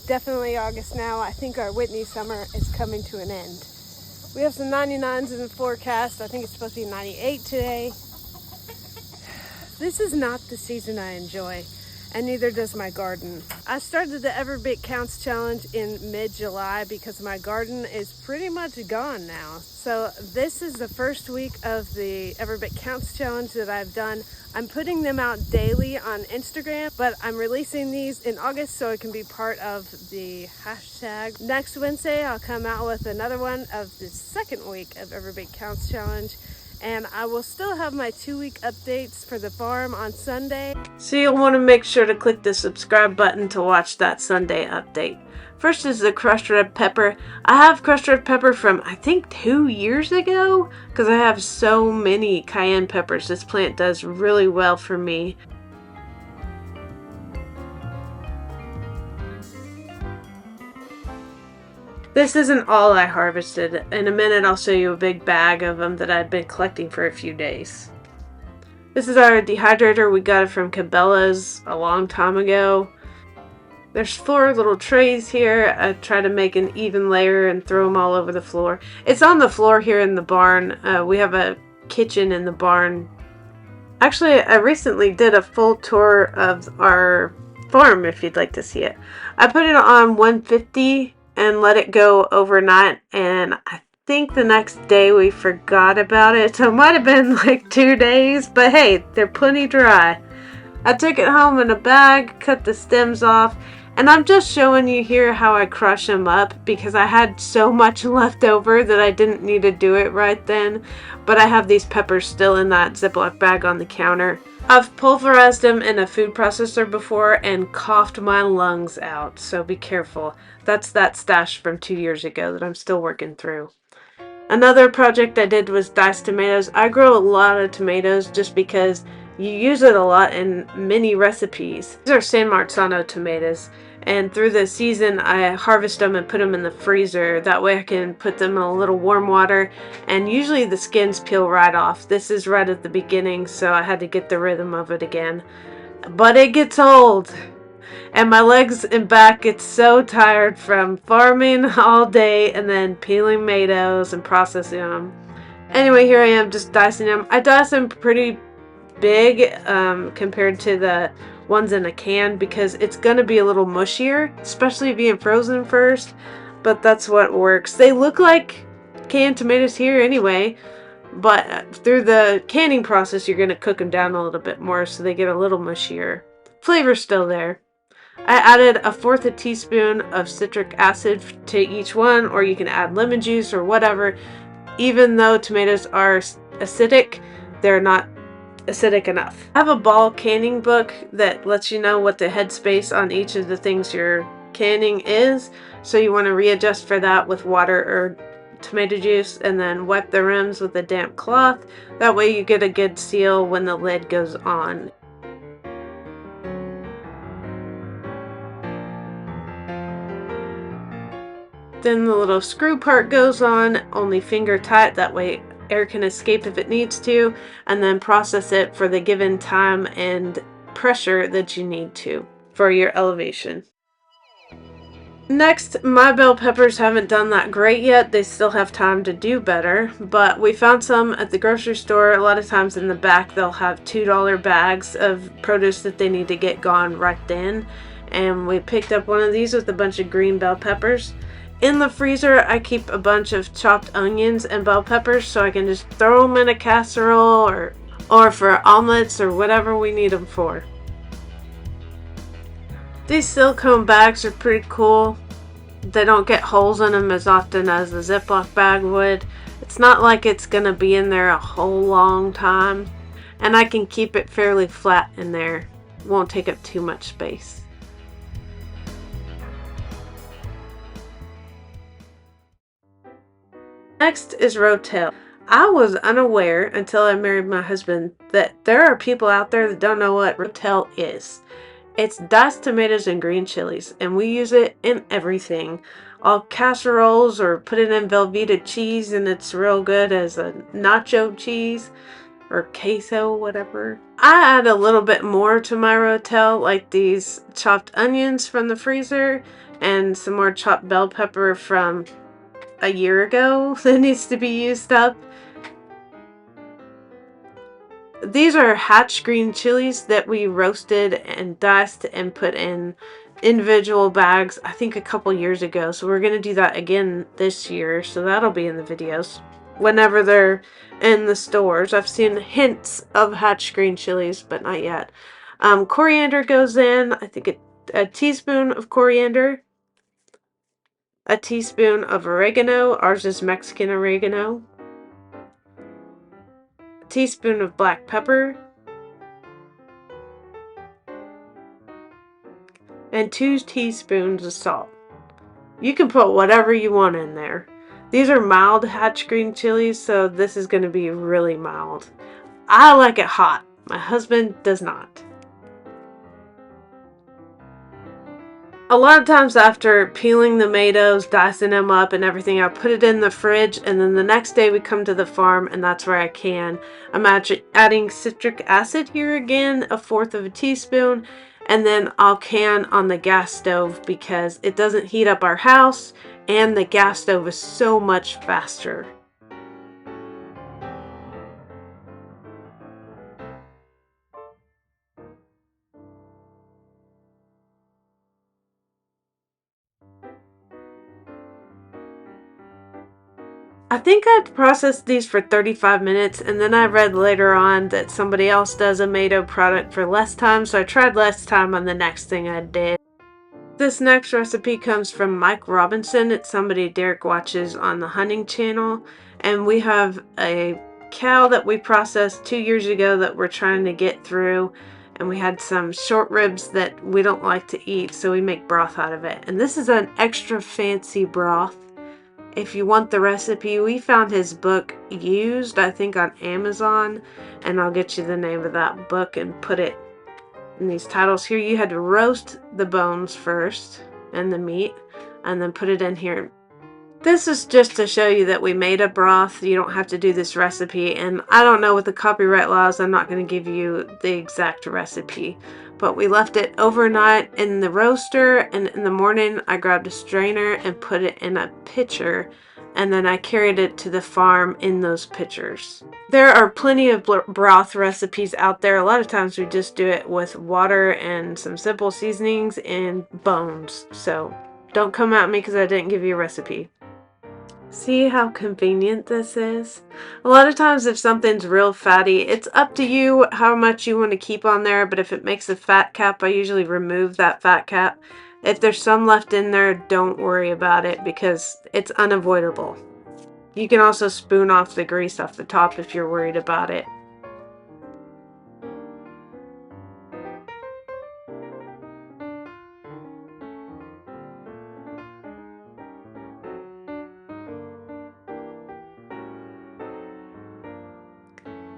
It's definitely August now. I think our Whitney summer is coming to an end. We have some 99s in the forecast. I think it's supposed to be 98 today. This is not the season I enjoy, and neither does my garden. I started the Every Bit Counts challenge in mid-July because my garden is pretty much gone now. So this is the first week of the Every Bit Counts challenge that I've done. I'm putting them out daily on Instagram, but I'm releasing these in August so it can be part of the hashtag. Next Wednesday, I'll come out with another one of the second week of Every Bit Counts challenge. And I will still have my 2-week updates for the farm on Sunday. So you'll want to make sure to click the subscribe button to watch that Sunday update. First is the crushed red pepper. I have crushed red pepper from I think 2 years ago because I have so many cayenne peppers. This plant does really well for me. This isn't all I harvested. In a minute I'll show you a big bag of them that I'd been collecting for a few days. This is our dehydrator. We got it from Cabela's a long time ago. There's 4 little trays here. I try to make an even layer and throw them all over the floor. It's on the floor here in the barn. We have a kitchen in the barn. Actually, I recently did a full tour of our farm if you'd like to see it. I put it on 150 and let it go overnight, and I think the next day we forgot about it, so it might have been like 2 days, but hey, they're plenty dry. I took it home in a bag, cut the stems off, and I'm just showing you here how I crush them up because I had so much left over that I didn't need to do it right then, but I have these peppers still in that Ziploc bag on the counter. I've pulverized them in a food processor before and coughed my lungs out, so be careful. That's that stash from 2 years ago that I'm still working through. Another project I did was diced tomatoes. I grow a lot of tomatoes just because you use it a lot in many recipes. These are San Marzano tomatoes, and through the season I harvest them and put them in the freezer. That way I can put them in a little warm water, and usually the skins peel right off. This is right at the beginning, so I had to get the rhythm of it again. But it gets old, and my legs and back get so tired from farming all day and then peeling tomatoes and processing them. Anyway, here I am just dicing them. I dice them pretty big compared to the ones in a can because it's gonna be a little mushier, especially being frozen first, but that's what works. They look like canned tomatoes here anyway, but through the canning process you're gonna cook them down a little bit more so they get a little mushier. Flavor's still there. I added 1/4 teaspoon of citric acid to each one, or you can add lemon juice or whatever. Even though tomatoes are acidic, they're not acidic enough. I have a ball canning book that lets you know what the headspace on each of the things you're canning is, so you want to readjust for that with water or tomato juice, and then wipe the rims with a damp cloth. That way you get a good seal when the lid goes on. Then the little screw part goes on, only finger tight, that way air can escape if it needs to, and then process it for the given time and pressure that you need to for your elevation. Next, my bell peppers haven't done that great yet. They still have time to do better, but we found some at the grocery store. A lot of times in the back they'll have $2 bags of produce that they need to get gone right then, and we picked up one of these with a bunch of green bell peppers. In the freezer, I keep a bunch of chopped onions and bell peppers so I can just throw them in a casserole or for omelets or whatever we need them for. These silicone bags are pretty cool. They don't get holes in them as often as the Ziploc bag would. It's not like it's going to be in there a whole long time, and I can keep it fairly flat in there. It won't take up too much space. Next is Rotel. I was unaware until I married my husband that there are people out there that don't know what Rotel is. It's diced tomatoes and green chilies, and we use it in everything. All casseroles, or put it in Velveeta cheese, and it's real good as a nacho cheese or queso, whatever. I add a little bit more to my Rotel, like these chopped onions from the freezer, and some more chopped bell pepper from a year ago that needs to be used up. These are hatch green chilies that we roasted and diced and put in individual bags, I think a couple years ago. So we're going to do that again this year. So that'll be in the videos whenever they're in the stores. I've seen hints of hatch green chilies, but not yet. Coriander goes in. I think a teaspoon of coriander. A teaspoon of oregano. Ours is Mexican oregano. A teaspoon of black pepper. And 2 teaspoons of salt. You can put whatever you want in there. These are mild hatch green chilies, so this is going to be really mild. I like it hot. My husband does not. A lot of times after peeling the tomatoes, dicing them up and everything, I put it in the fridge, and then the next day we come to the farm and that's where I can. I'm adding citric acid here again, 1/4 of a teaspoon, and then I'll can on the gas stove because it doesn't heat up our house and the gas stove is so much faster. I think I processed these for 35 minutes, and then I read later on that somebody else does a tomato product for less time, so I tried less time on the next thing I did. This next recipe comes from Mike Robinson. It's somebody Derek watches on the hunting channel, and we have a cow that we processed 2 years ago that we're trying to get through, and we had some short ribs that we don't like to eat, so we make broth out of it. And this is an extra fancy broth. If you want the recipe, we found his book used, I think, on Amazon, and I'll get you the name of that book and put it in these titles here. You had to roast the bones first and the meat, and then put it in here. This is just to show you that we made a broth. You don't have to do this recipe, and I don't know with the copyright laws, I'm not going to give you the exact recipe. But we left it overnight in the roaster, and in the morning I grabbed a strainer and put it in a pitcher, and then I carried it to the farm in those pitchers. There are plenty of broth recipes out there. A lot of times we just do it with water and some simple seasonings and bones. So don't come at me because I didn't give you a recipe. See how convenient this is? A lot of times if something's real fatty, it's up to you how much you want to keep on there, but if it makes a fat cap, I usually remove that fat cap. If there's some left in there, don't worry about it because it's unavoidable. You can also spoon off the grease off the top if you're worried about it.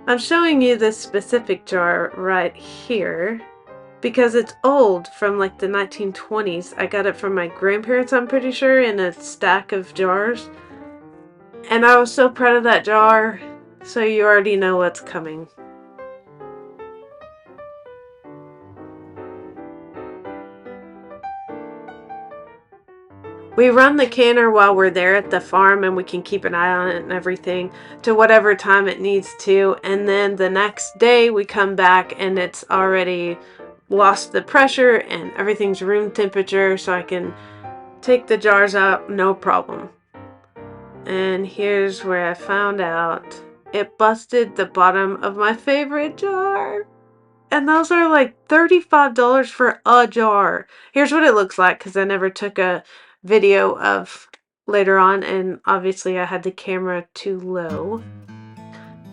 I'm showing you this specific jar right here because it's old, from like the 1920s. I got it from my grandparents, I'm pretty sure, in a stack of jars. And I was so proud of that jar, so you already know what's coming. We run the canner while we're there at the farm, and we can keep an eye on it and everything to whatever time it needs to, and then the next day we come back and it's already lost the pressure and everything's room temperature, so I can take the jars out no problem. And here's where I found out it busted the bottom of my favorite jar. And those are like $35 for a jar. Here's what it looks like because I never took a video of later on, and obviously I had the camera too low.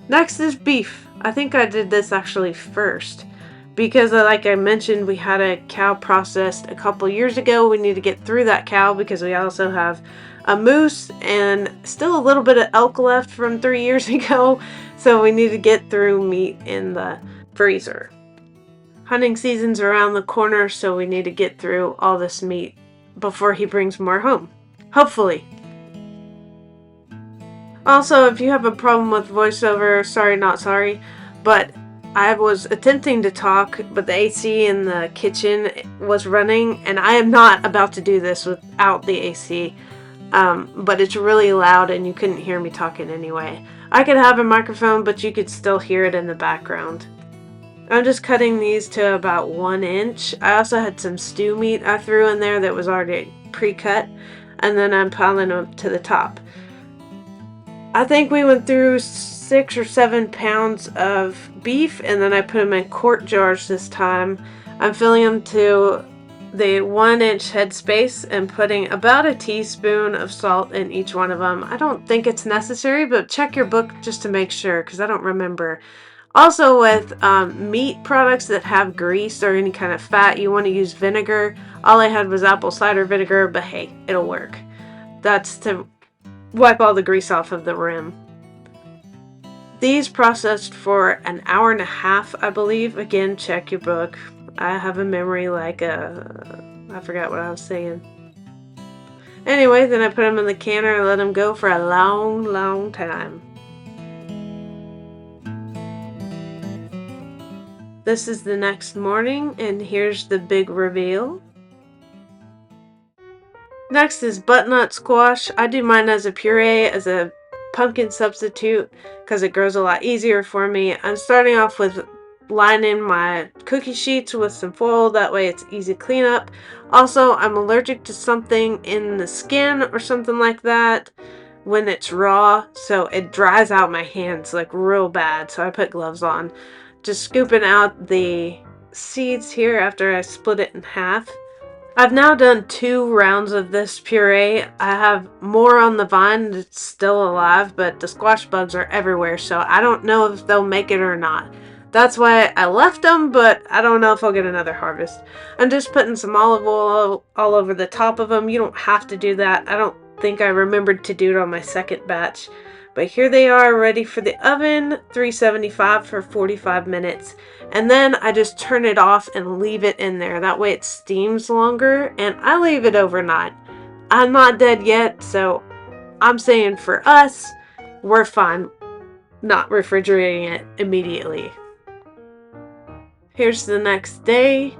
Next is beef. I think I did this actually first because like I mentioned, we had a cow processed a couple years ago. We need to get through that cow because we also have a moose and still a little bit of elk left from 3 years ago, so we need to get through meat in the freezer. Hunting season's around the corner, so we need to get through all this meat before he brings more home. Hopefully. Also, if you have a problem with voiceover, sorry not sorry, but I was attempting to talk, but the AC in the kitchen was running, and I am not about to do this without the AC. But it's really loud and you couldn't hear me talking anyway. I could have a microphone, but you could still hear it in the background. I'm just cutting these to about 1 inch. I also had some stew meat I threw in there that was already pre-cut, and then I'm piling them to the top. I think we went through 6 or 7 pounds of beef, and then I put them in quart jars this time. I'm filling them to the 1 inch headspace and putting about a teaspoon of salt in each one of them. I don't think it's necessary, but check your book just to make sure, because I don't remember. Also, with meat products that have grease or any kind of fat, you want to use vinegar. All I had was apple cider vinegar, but hey, it'll work. That's to wipe all the grease off of the rim. These processed for an hour and a half, I believe. Again, check your book. I have a memory like I forgot what I was saying. Anyway, then I put them in the canner and let them go for a long, long time. This is the next morning, and here's the big reveal. Next is butternut squash. I do mine as a puree, as a pumpkin substitute, because it grows a lot easier for me. I'm starting off with lining my cookie sheets with some foil, that way it's easy cleanup. Also, I'm allergic to something in the skin or something like that when it's raw, so it dries out my hands like real bad, so I put gloves on. Just scooping out the seeds here after I split it in half. I've now done 2 rounds of this puree. I have more on the vine that's still alive, but the squash bugs are everywhere, so I don't know if they'll make it or not. That's why I left them, but I don't know if I'll get another harvest. I'm just putting some olive oil all over the top of them. You don't have to do that. I don't think I remembered to do it on my second batch. But here they are, ready for the oven, 375 for 45 minutes. And then I just turn it off and leave it in there. That way it steams longer, and I leave it overnight. I'm not dead yet, so I'm saying for us, we're fine not refrigerating it immediately. Here's the next day.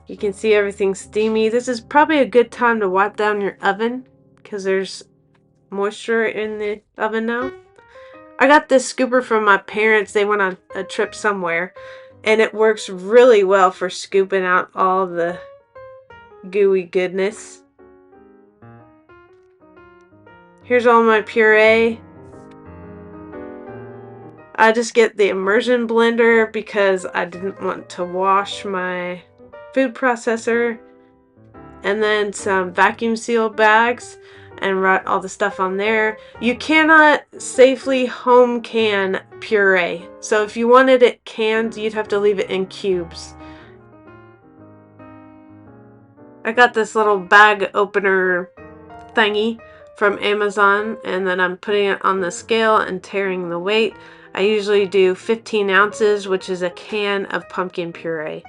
You can see everything steamy. This is probably a good time to wipe down your oven because there's moisture in the oven now. I got this scooper from my parents. They went on a trip somewhere, and it works really well for scooping out all the gooey goodness. Here's all my puree. I just get the immersion blender because I didn't want to wash my food processor, and then some vacuum seal bags and write all the stuff on there. You cannot safely home can puree, so if you wanted it canned, you'd have to leave it in cubes. I got this little bag opener thingy from Amazon, and then I'm putting it on the scale and tearing the weight. I usually do 15 ounces, which is a can of pumpkin puree.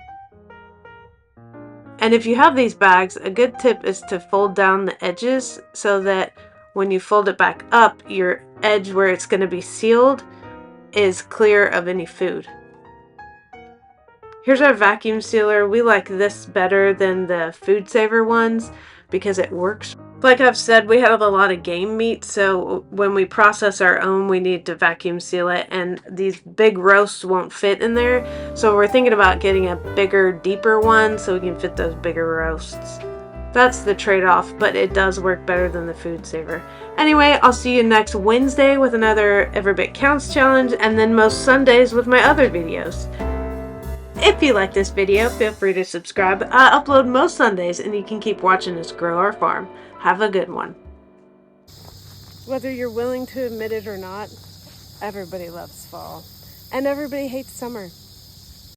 And if you have these bags, a good tip is to fold down the edges so that when you fold it back up, your edge where it's going to be sealed is clear of any food. Here's our vacuum sealer. We like this better than the Food Saver ones because it works. Like I've said, we have a lot of game meat, so when we process our own, we need to vacuum seal it, and these big roasts won't fit in there, so we're thinking about getting a bigger, deeper one so we can fit those bigger roasts. That's the trade-off, but it does work better than the Food Saver. Anyway, I'll see you next Wednesday with another Every Bit Counts challenge, and then most Sundays with my other videos. If you like this video, feel free to subscribe. I upload most Sundays, and you can keep watching us grow our farm. Have a good one. Whether you're willing to admit it or not, everybody loves fall. And everybody hates summer.